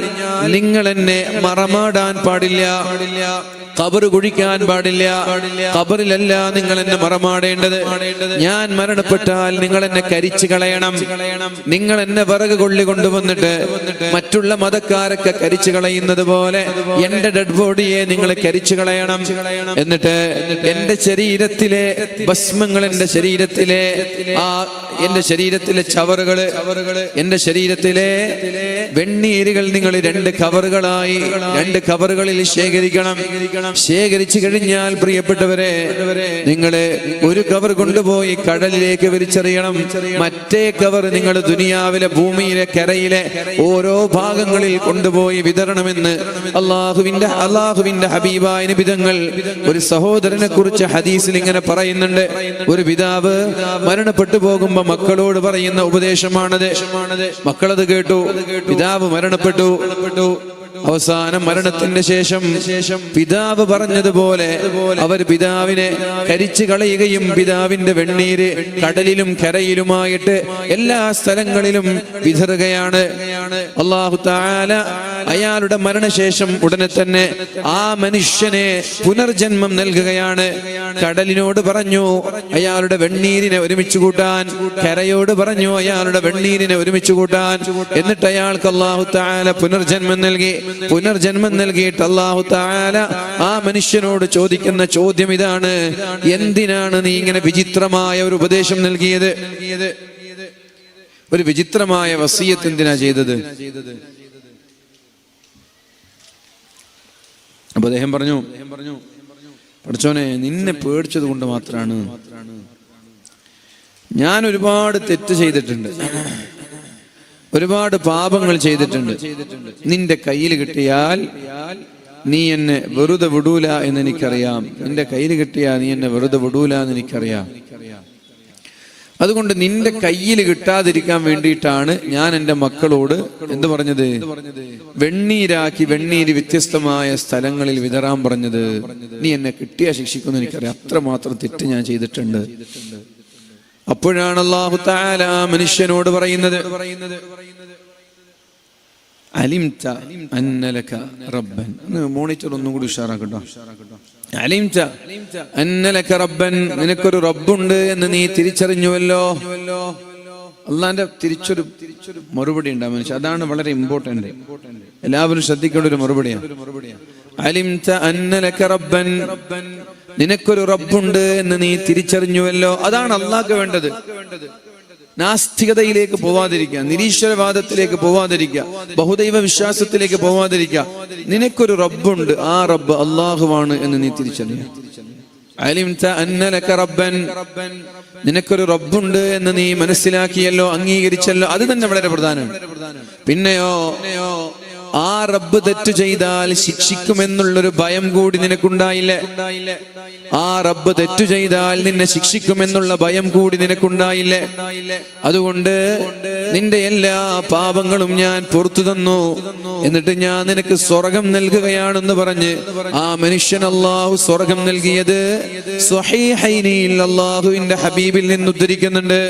നിങ്ങൾ എന്നെ മറമാടാൻ പാടില്ല, ഖബർ കുഴിക്കാൻ പാടില്ല, ഖബറിലല്ല നിങ്ങൾ എന്നെ മറമാടേണ്ടത്. ഞാൻ മരണപ്പെട്ടാൽ നിങ്ങൾ എന്നെ കരിച്ചു കളയണം. നിങ്ങൾ എന്നെ വിറക് കൊള്ളി കൊണ്ടുവന്നിട്ട് മറ്റുള്ള മതക്കാരൊക്കെ കരിച്ചു കളയുന്നത് പോലെ എന്റെ ഡെഡ് ബോഡിയെ നിങ്ങൾ കരിച്ചു കളയണം. എന്നിട്ട് എന്റെ ശരീരത്തിലെ ഭസ്മങ്ങൾ, എന്റെ ശരീരത്തിലെ ചവറുകള്, എന്റെ ശരീരത്തിലെ വെണ്ണീരുകൾ നിങ്ങൾ രണ്ട് കവറുകളിൽ ശേഖരിക്കണം. ശേഖരിച്ചു കഴിഞ്ഞാൽ പ്രിയപ്പെട്ടവരെ, നിങ്ങള് ഒരു കവർ കൊണ്ടുപോയി കടലിലേക്ക് വലിച്ചെറിയണം. മറ്റേ കവർ നിങ്ങൾ ദുനിയാവിലെ ഭൂമിയിലെ കരയിലെ ഓരോ ഭാഗങ്ങളിൽ കൊണ്ടുപോയി വിതരണമെന്ന് അള്ളാഹുവിന്റെ ഹബീബായ നബി തങ്ങൾ ഒരു സഹോദരനെ കുറിച്ച് ഹദീസിൽ ഇങ്ങനെ പറയുന്നുണ്ട്. ഒരു പിതാവ് മരണപ്പെട്ടു പോകുമ്പോ മക്കളോട് പറയുന്ന ഉപദേശമാണത്. മക്കളത് കേട്ടു. പിതാവ് മരണപ്പെട്ടു. അവസാനം മരണത്തിന്റെ ശേഷം പിതാവ് പറഞ്ഞതുപോലെ അവർ പിതാവിനെ കരിച്ചു കളയുകയും പിതാവിന്റെ വെണ്ണീര് കടലിലും കരയിലുമായിട്ട് എല്ലാ സ്ഥലങ്ങളിലും വിതറുകയാണ്. അല്ലാഹു തആല അയാളുടെ മരണശേഷം ഉടനെ തന്നെ ആ മനുഷ്യനെ പുനർജന്മം നൽകുകയാണ്. കടലിനോട് പറഞ്ഞു അയാളുടെ വെണ്ണീരിനെ ഒരുമിച്ച് കൂട്ടാൻ, കരയോട് പറഞ്ഞു അയാളുടെ വെണ്ണീരിനെ ഒരുമിച്ച് കൂട്ടാൻ. എന്നിട്ട് അയാൾക്ക് അല്ലാഹു തആല പുനർജന്മം നൽകിയിട്ട് അല്ലാഹു തആല ആ മനുഷ്യനോട് ചോദിക്കുന്ന ചോദ്യം ഇതാണ്: എന്തിനാണ് നീ ഇങ്ങനെ വിചിത്രമായ ഒരു ഉപദേശം നൽകിയത്? ഒരു വിചിത്രമായ വസിയത്ത് എന്തിനാ ചെയ്തത്? അപ്പൊ അദ്ദേഹം പറഞ്ഞു, പഠിച്ചോനെ, നിന്നെ പേടിച്ചത് കൊണ്ട് മാത്രമാണ്. ഞാൻ ഒരുപാട് തെറ്റ് ചെയ്തിട്ടുണ്ട്, ഒരുപാട് പാപങ്ങൾ ചെയ്തിട്ടുണ്ട്. നിന്റെ കയ്യിൽ കിട്ടിയാൽ നീ എന്നെ വെറുതെ വിടൂല എന്ന് എനിക്കറിയാം. നിന്റെ കയ്യിൽ കിട്ടിയാൽ നീ എന്നെ വെറുതെ വിടൂല എന്ന് എനിക്കറിയാം. അതുകൊണ്ട് നിന്റെ കയ്യിൽ കിട്ടാതിരിക്കാൻ വേണ്ടിയിട്ടാണ് ഞാൻ എൻ്റെ മക്കളോട് എന്ത് പറഞ്ഞത്? വെണ്ണീര് വ്യത്യസ്തമായ സ്ഥലങ്ങളിൽ വിതറാൻ പറഞ്ഞത്. നീ എന്നെ കിട്ടിയാ ശിക്ഷിക്കുമെന്ന് എനിക്കറിയാം. അത്രമാത്രം തെറ്റ് ഞാൻ ചെയ്തിട്ടുണ്ട്. അപ്പോഴാണ് അല്ലാഹു തആല മനുഷ്യനോട് പറയുന്നത്, അലിംത അന്ന ലക റബ്ബൻ. മോണിറ്റർ ഒന്നും കൂടി ഉഷാറാക്കട്ടോ. അലിംത അന്ന ലക റബ്ബൻ, നിനക്കൊരു റബ്ബുണ്ട് എന്ന് നീ തിരിച്ചറിഞ്ഞുവല്ലോ. അള്ളാന്റെ തിരിച്ചൊരു മറുപടി ഉണ്ട് ആ മനുഷ്യൻ. അതാണ് വളരെ ഇമ്പോർട്ടന്റ്. എല്ലാവരും ശ്രദ്ധിക്കേണ്ട ഒരു മറുപടിയാണ്. അലിംത അന്ന ലക റബ്ബൻ, നിനക്കൊരു റബ്ബുണ്ട് എന്ന് നീ തിരിച്ചറിഞ്ഞുവല്ലോ. അതാണ് അള്ളാഹ്ക്ക് വേണ്ടത്. നാസ്തികതയിലേക്ക് പോവാതിരിക്കുക, നിരീശ്വരവാദത്തിലേക്ക് പോവാതിരിക്കുക, ബഹുദൈവ വിശ്വാസത്തിലേക്ക് പോവാതിരിക്കുക. നിനക്കൊരു റബ്ബുണ്ട്, ആ റബ്ബ് അള്ളാഹുവാണ് എന്ന് നീ തിരിച്ചറിയുക. അലിംത അന്ന ലക റബ്ബൻ, നിനക്കൊരു റബ്ബുണ്ട് എന്ന് നീ മനസ്സിലാക്കിയല്ലോ, അംഗീകരിച്ചല്ലോ. അത് തന്നെ വളരെ പ്രധാനമാണ്. പിന്നെയോ ആ റബ്ബ് തെറ്റ് ചെയ്താൽ ശിക്ഷിക്കുമെന്നുള്ളൊരു ഭയം കൂടി നിനക്കുണ്ടായില്ലേ? ആ റബ്ബ് തെറ്റു ചെയ്താൽ നിന്നെ ശിക്ഷിക്കുമെന്നുള്ള ഭയം കൂടി നിനക്കുണ്ടായില്ലേ? അതുകൊണ്ട് നിന്റെ എല്ലാ പാപങ്ങളും ഞാൻ പുറത്തു തന്നു, എന്നിട്ട് ഞാൻ നിനക്ക് സ്വർഗം നൽകുകയാണെന്ന് പറഞ്ഞ് ആ മനുഷ്യൻ അല്ലാഹു സ്വർഗം നൽകിയത് സ്വഹീഹൈനിൽ അല്ലാഹുവിന്റെ ഹബീബിൽ നിന്ന് ഉദ്ധരിക്കുന്നുണ്ട്.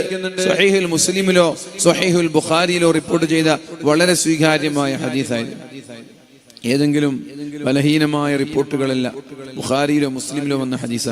സ്വഹീഹുൽ മുസ്ലിമിലോ സ്വഹീഹുൽ ബുഖാരിയിലോ റിപ്പോർട്ട് ചെയ്ത വളരെ സ്വീകാര്യമായ ഹദീസായിരുന്നു. ഏതെങ്കിലും ബലഹീനമായ റിപ്പോർട്ടുകളല്ല, ബുഖാരിയിലോ മുസ്ലിമിലോ വന്ന ഹദീസ.